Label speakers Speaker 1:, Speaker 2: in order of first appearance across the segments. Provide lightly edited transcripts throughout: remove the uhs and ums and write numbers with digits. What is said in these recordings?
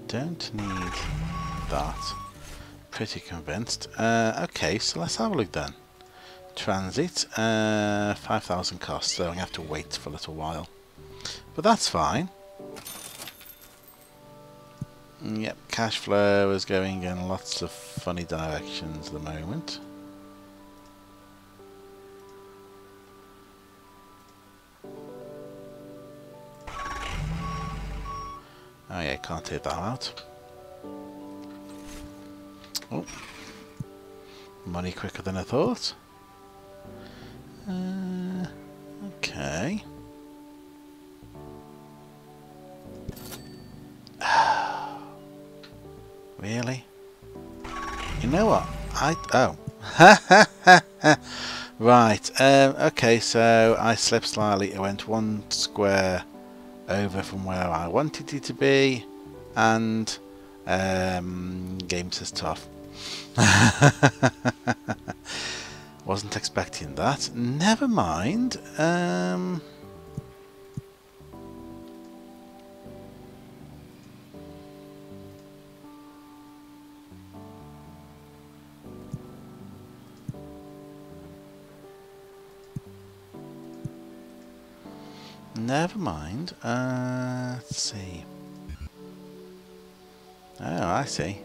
Speaker 1: Don't need that. Pretty convinced. Okay, so let's have a look then. Transit, 5,000 cost, so I'm going to have to wait for a little while. But that's fine. Yep, cash flow is going in lots of funny directions at the moment. Oh yeah, can't take that out. Oh, money quicker than I thought. Okay. Really? You know what? Right. Okay, so I slipped slightly. I went one square over from where I wanted it to be, and game says tough. Wasn't expecting that. Never mind. Never mind. Let's see. Oh, I see.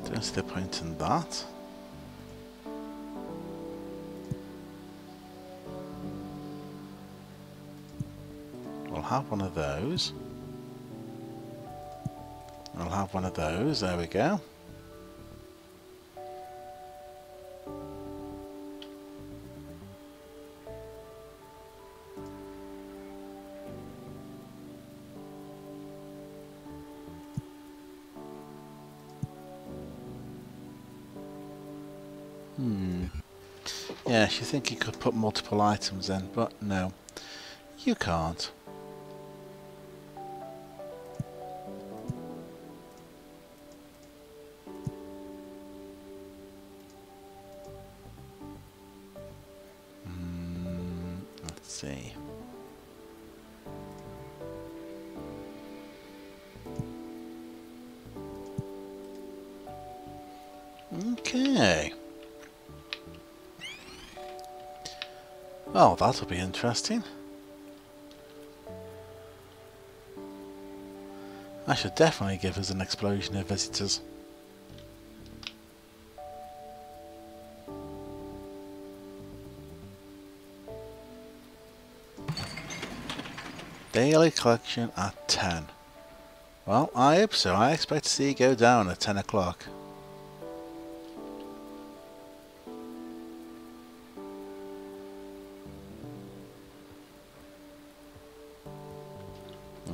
Speaker 1: Don't see the point in that. We'll have one of those. We'll have one of those. There we go. Yes, you think you could put multiple items in, but no, you can't. Let's see. Okay. Oh, that'll be interesting. I should definitely give us an explosion of visitors. Daily collection at 10. Well, I hope so. I expect to see it go down at 10 o'clock.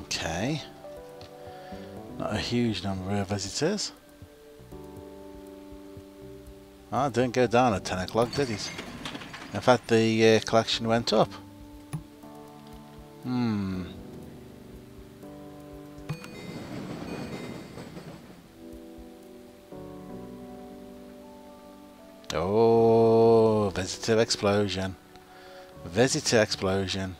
Speaker 1: Okay. Not a huge number of visitors. Oh, it didn't go down at 10 o'clock, did it? In fact, the collection went up. Oh, visitor explosion. Visitor explosion.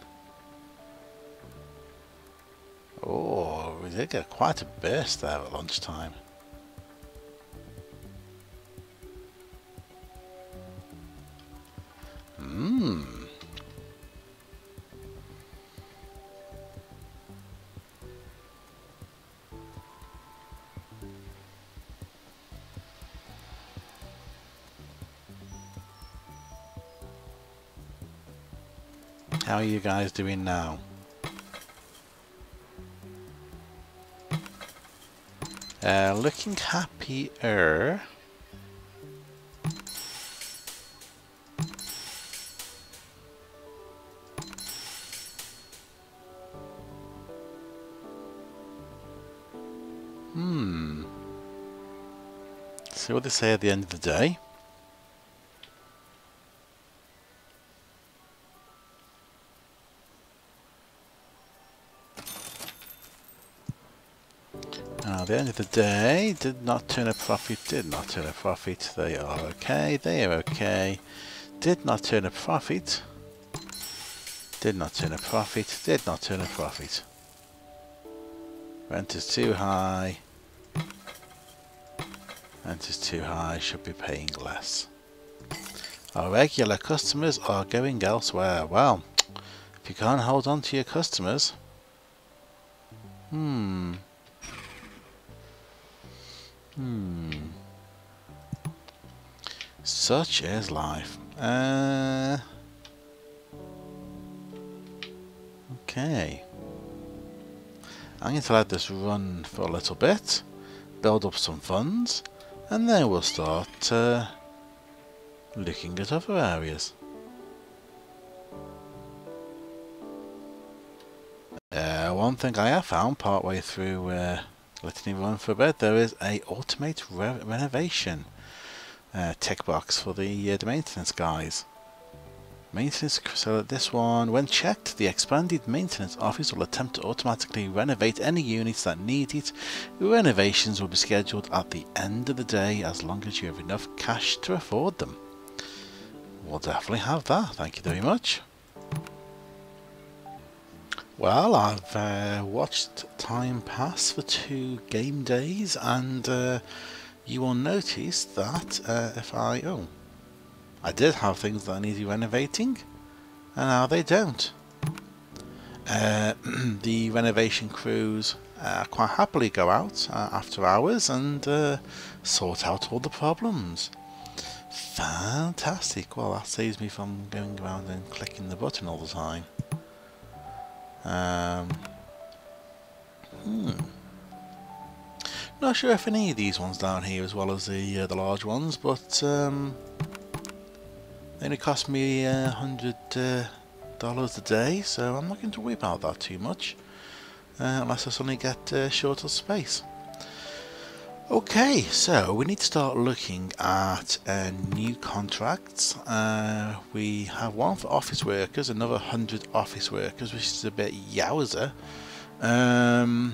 Speaker 1: Oh, we did get quite a burst there at lunchtime. How are you guys doing now? Looking happier. See what they say at the end of the day. At the end of the day, did not turn a profit, did not turn a profit. They are okay, they are okay. Did not turn a profit. Did not turn a profit, did not turn a profit. Rent is too high. Rent is too high, should be paying less. Our regular customers are going elsewhere. Well, if you can't hold on to your customers... Such is life. Okay. I'm going to let this run for a little bit, build up some funds, and then we'll start looking at other areas. One thing I have found partway through letting it run for a bit, there is a automate renovation tick box for the maintenance guys. Maintenance, so this one, when checked, the expanded maintenance office will attempt to automatically renovate any units that need it. Renovations will be scheduled at the end of the day as long as you have enough cash to afford them. We'll definitely have that, thank you very much. Well, I've watched time pass for 2 game days, and you will notice that if I did have things that needed renovating, and now they don't. The renovation crews quite happily go out after hours and sort out all the problems. Fantastic. Well, that saves me from going around and clicking the button all the time. Not sure if any of these ones down here as well as the large ones, but they only cost me $100 a day, so I'm not going to worry about that too much unless I suddenly get short of space. Okay, so we need to start looking at new contracts. We have one for office workers, another 100 office workers, which is a bit yowzer. I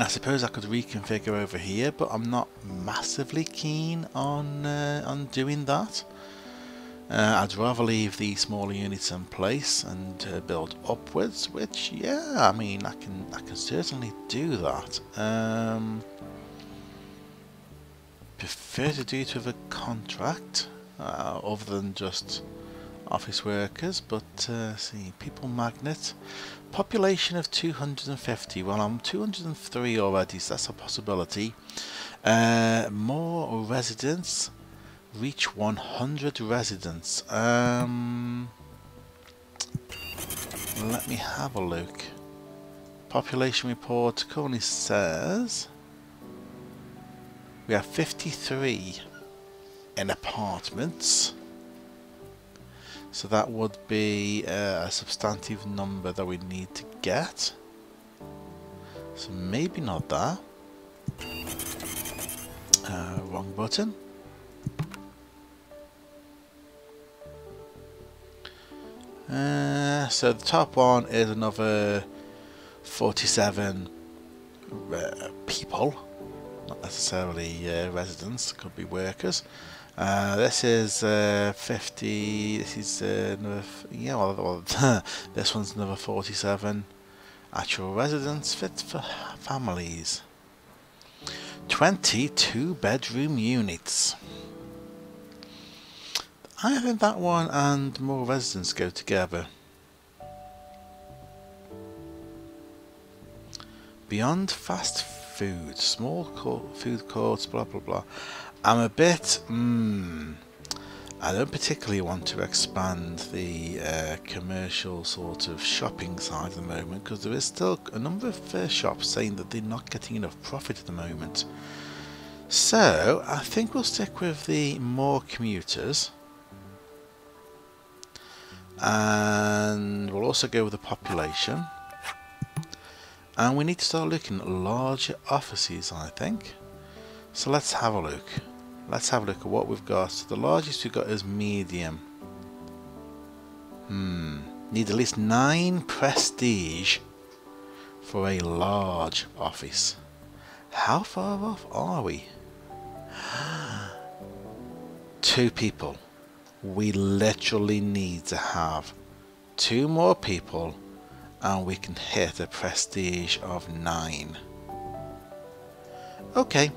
Speaker 1: suppose I could reconfigure over here, but I'm not massively keen on doing that. I'd rather leave the smaller units in place and build upwards, which, yeah, I mean, I can certainly do that. Prefer to do it with a contract, other than just office workers, but see, people magnet, population of 250, well, I'm 203 already, so that's a possibility. More residents, reach 100 residents. Let me have a look. Population report currently says we have 53 in apartments, so that would be a substantive number that we need to get, so maybe not that. Wrong button. So the top one is another 47 people, not necessarily residents, could be workers. This is 50, this is another, yeah, well, this one's another 47 actual residents, fit for families. 22 bedroom units. I think that one and more residents go together. Beyond fast food, small food courts, blah blah blah. I'm a bit, I don't particularly want to expand the commercial sort of shopping side at the moment, because there is still a number of shops saying that they're not getting enough profit at the moment. So I think we'll stick with the more commuters. And we'll also go with the population, and we need to start looking at larger offices, I think. So let's have a look. Let's have a look at what we've got. So the largest we've got is medium. Need at least 9 prestige for a large office. How far off are we? 2 people. We literally need to have 2 more people and we can hit a prestige of 9. Okay.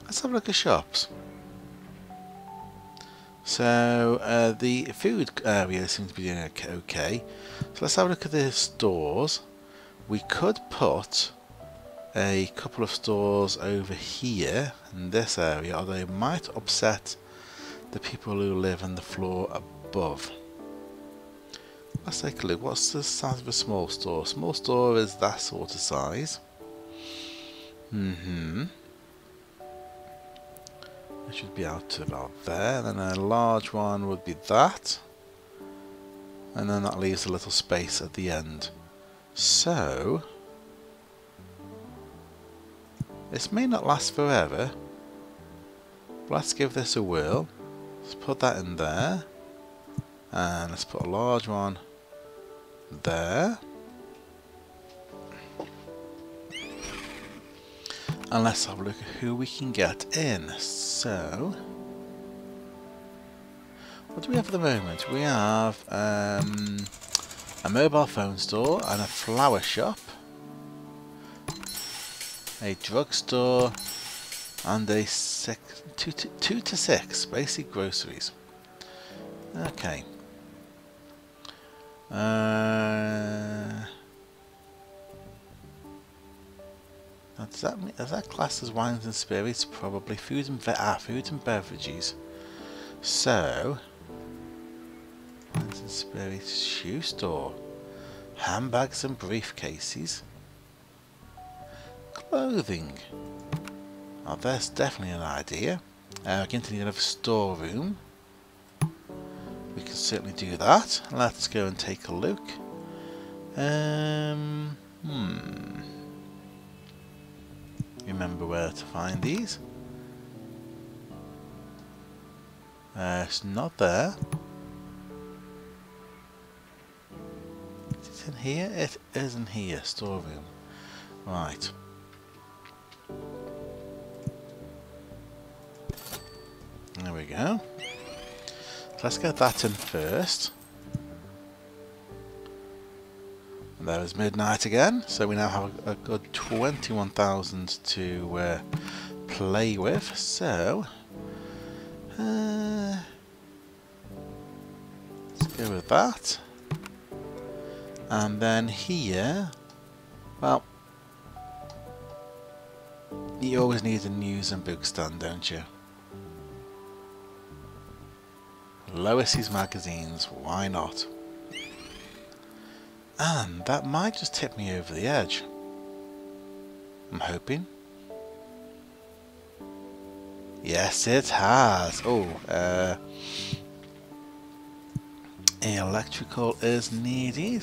Speaker 1: Let's have a look at shops. So the food area seems to be doing okay. So let's have a look at the stores. We could put a couple of stores over here in this area, although it might upset the people who live on the floor above. Let's take a look. What's the size of a small store? Small store is that sort of size. It should be out to about there. Then a large one would be that. And then that leaves a little space at the end. So this may not last forever. But let's give this a whirl. Let's put that in there. And let's put a large one there. And let's have a look at who we can get in. So, what do we have at the moment? We have a mobile phone store and a flower shop, a drugstore, and a 2 to 6 basic groceries. Okay. Does that class as wines and spirits? Probably food and beverages. So, wines and spirits, shoe store, handbags and briefcases, clothing. Oh, that's definitely an idea. We're going to need another storeroom. We can certainly do that. Let's go and take a look. Remember where to find these. It's not there. Is it in here? It isn't here. Storeroom. Right. There we go. Let's get that in first. And there is midnight again, so we now have a good 21,000 to play with. So let's go with that. And then here, well, you always need a news and book stand, don't you? Lois's magazines, why not? And that might just tip me over the edge. I'm hoping. Yes, it has. Oh, electrical is needed.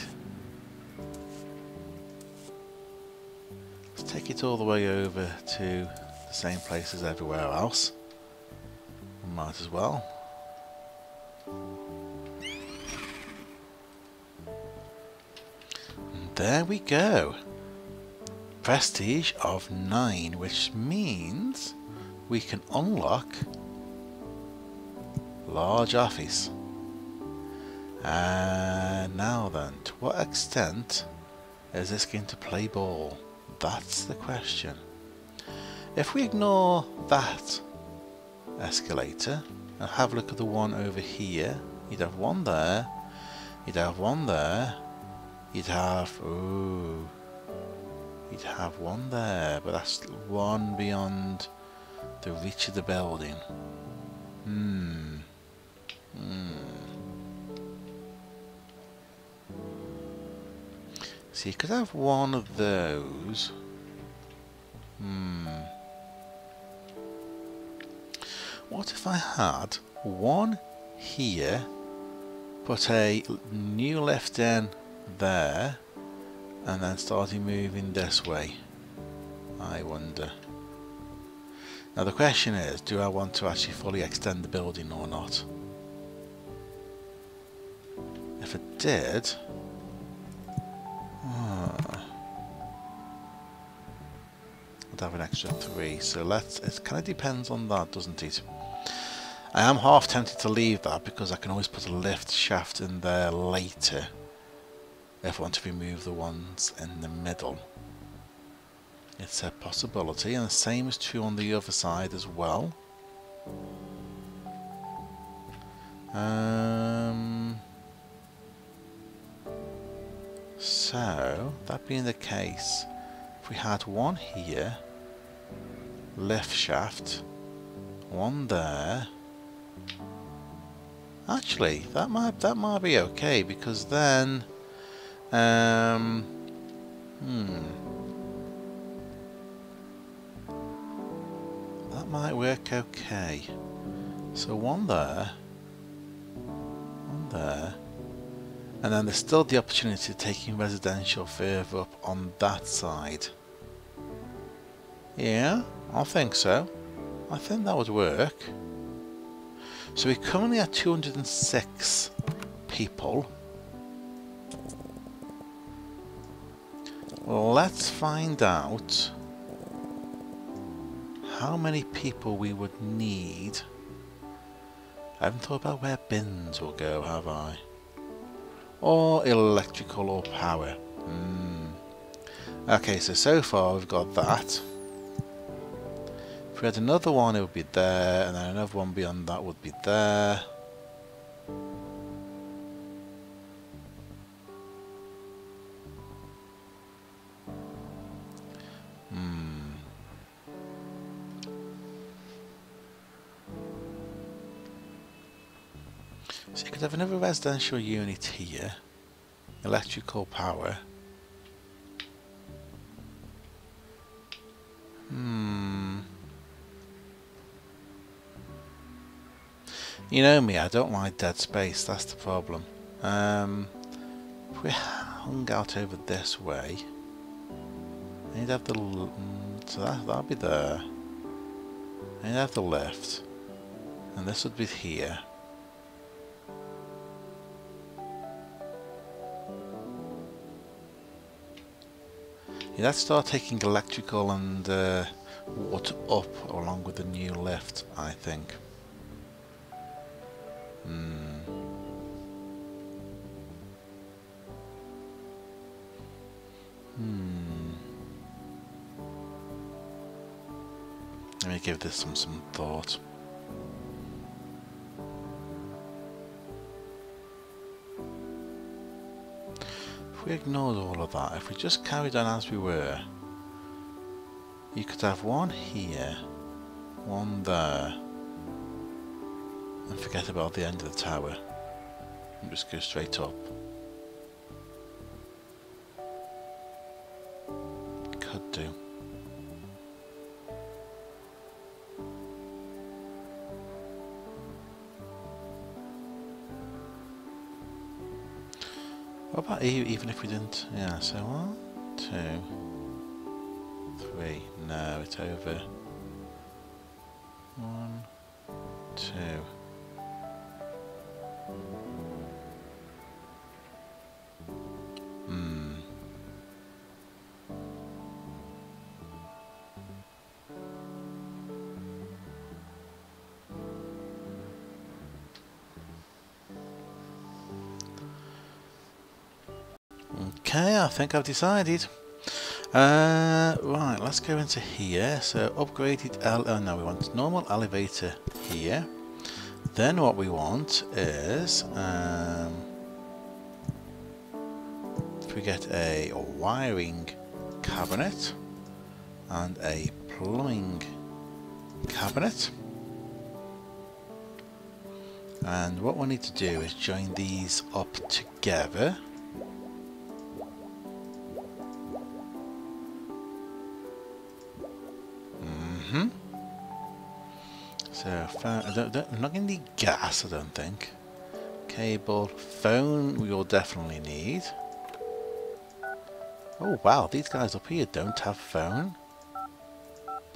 Speaker 1: Let's take it all the way over to the same place as everywhere else. Might as well. There we go. Prestige of 9, which means we can unlock large office. Now then, to what extent is this going to play ball? That's the question. If we ignore that escalator and have a look at the one over here, you'd have one there, you'd have one there, you'd have one there, but that's one beyond the reach of the building. So you could have one of those. What if I had one here, put a new lift in there, and then started moving this way? I wonder. Now the question is, do I want to actually fully extend the building or not? If it did, to have an extra 3. So it kind of depends on that, doesn't it? I am half tempted to leave that because I can always put a lift shaft in there later if I want to remove the ones in the middle. It's a possibility, and the same is true on the other side as well. So, that being the case, if we had one here, lift shaft, one there. Actually, that might be okay, because then that might work okay. So one there, and then there's still the opportunity of taking residential further up on that side. Yeah, I think so. I think that would work. So we're currently at 206 people. Well, let's find out how many people we would need. I haven't thought about where bins will go, have I? Or electrical or power. Okay, so far we've got that. If we had another one, it would be there, and then another one beyond that would be there. So you could have another residential unit here, electrical power. You know me, I don't like dead space, that's the problem. If we hung out over this way, I need to have the... so that'll be there. I need to have the lift. And this would be here. Yeah, let's start taking electrical and water up along with the new lift, I think. Let me give this some thought. If we ignored all of that, if we just carried on as we were, you could have one here, one there, and forget about the end of the tower and just go straight up. Could do. What about even if we didn't? Yeah, so 1, 2, 3. No, it's over. 1, 2. Okay, I think I've decided. Right, let's go into here. So upgraded no, we want normal elevator here. Then what we want is if we get a wiring cabinet and a plumbing cabinet. And what we need to do is join these up together. So, phone, I'm not going to need gas, I don't think. Cable, phone we will definitely need. Oh wow, these guys up here don't have phone.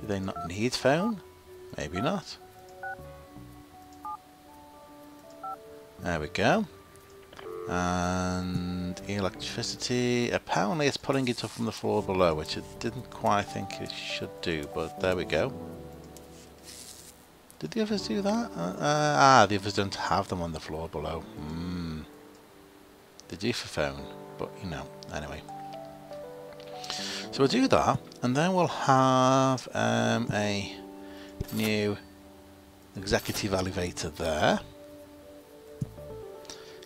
Speaker 1: Do they not need phone? Maybe not. There we go. And Electricity. Apparently it's pulling it up from the floor below, which it didn't quite think it should do, but there we go. Did the others do that? The others don't have them on the floor below. They do for phone, but you know, anyway. So we'll do that, and then we'll have a new executive elevator there.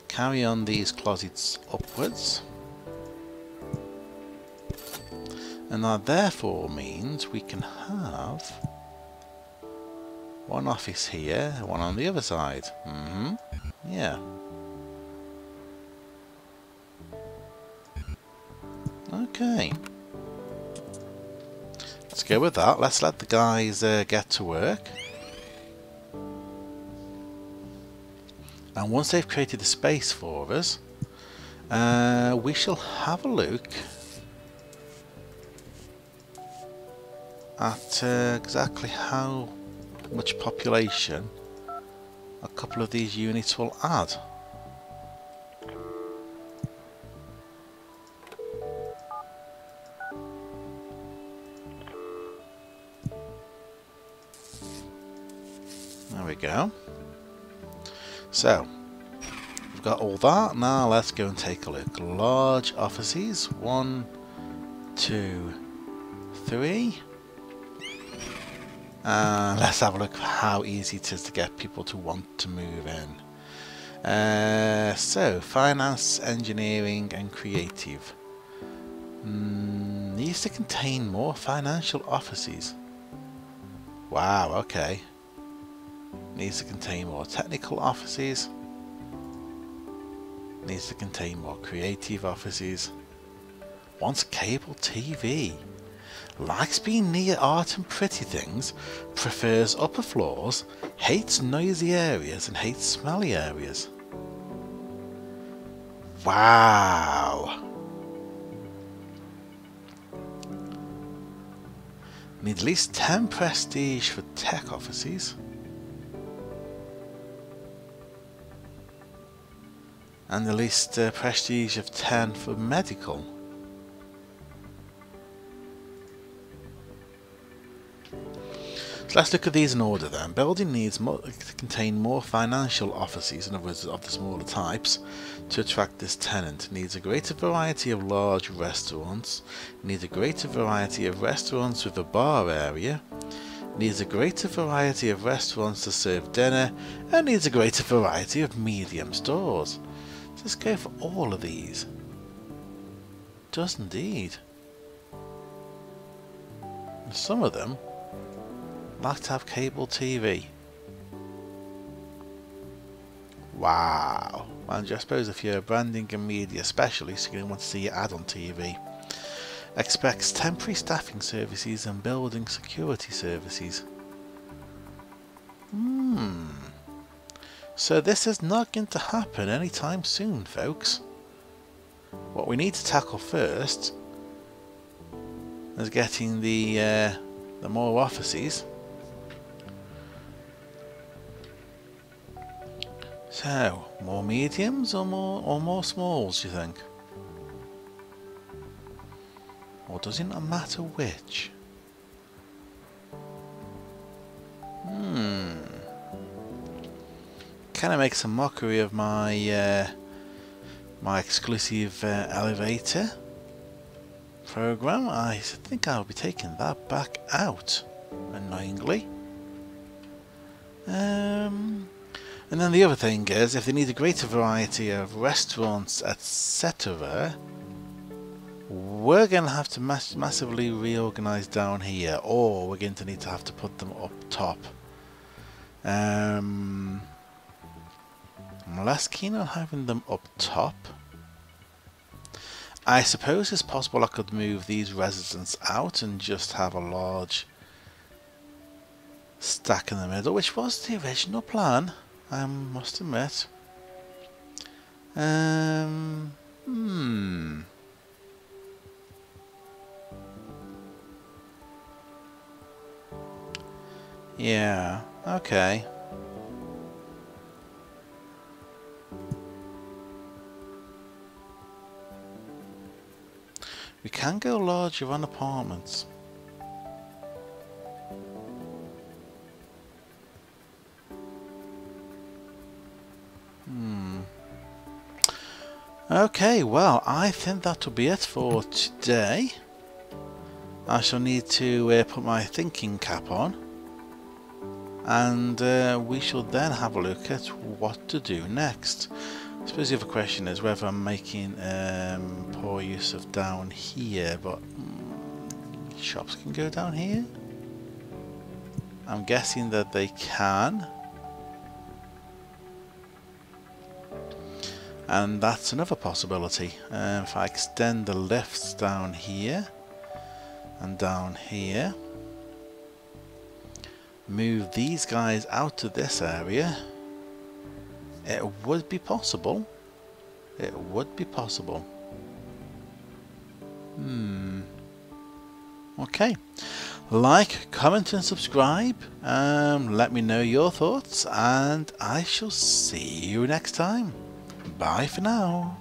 Speaker 1: Carry on these closets upwards. And that therefore means we can have one office here, one on the other side. Yeah. Okay. Let's go with that. Let's let the guys get to work. And once they've created the space for us, we shall have a look at exactly how much population a couple of these units will add. There we go. So, we've got all that. Now let's go and take a look. Large offices. 1, 2, 3. Let's have a look at how easy it is to get people to want to move in. So, finance, engineering and creative. Needs to contain more financial offices. Wow, okay. Needs to contain more technical offices. Needs to contain more creative offices. Wants cable TV. Likes being near art and pretty things. Prefers upper floors. Hates noisy areas and hates smelly areas. Wow. Need at least 10 prestige for tech offices. And at least prestige of 10 for medical. So let's look at these in order then. Building needs to contain more financial offices, in other words of the smaller types, to attract this tenant. Needs a greater variety of large restaurants. Needs a greater variety of restaurants with a bar area. Needs a greater variety of restaurants to serve dinner. And needs a greater variety of medium stores. Let's go for all of these. Does indeed. And some of them like to have cable TV. Wow. And I suppose if you're a branding and media specialist, you're going to want to see your ad on TV. Expects temporary staffing services and building security services. So this is not going to happen anytime soon, folks. What we need to tackle first is getting the more offices. So, more mediums or more smalls, do you think? Or does it not matter which? Kind of makes a mockery of my my exclusive elevator program. I think I'll be taking that back out, annoyingly. And then the other thing is, if they need a greater variety of restaurants, etc., we're going to have to massively reorganize down here, or we're going to need to have to put them up top. I'm less keen on having them up top. I suppose it's possible I could move these residents out and just have a large stack in the middle, which was the original plan, I must admit. Yeah, okay. We can go larger on apartments. Okay, well, I think that'll be it for today. I shall need to put my thinking cap on, and we shall then have a look at what to do next. I suppose the other question is whether I'm making poor use of down here, but shops can go down here? I'm guessing that they can. And that's another possibility. If I extend the lifts down here and down here, move these guys out to this area, it would be possible. It would be possible. Okay. Like, comment and subscribe. Let me know your thoughts, and I shall see you next time. Bye for now.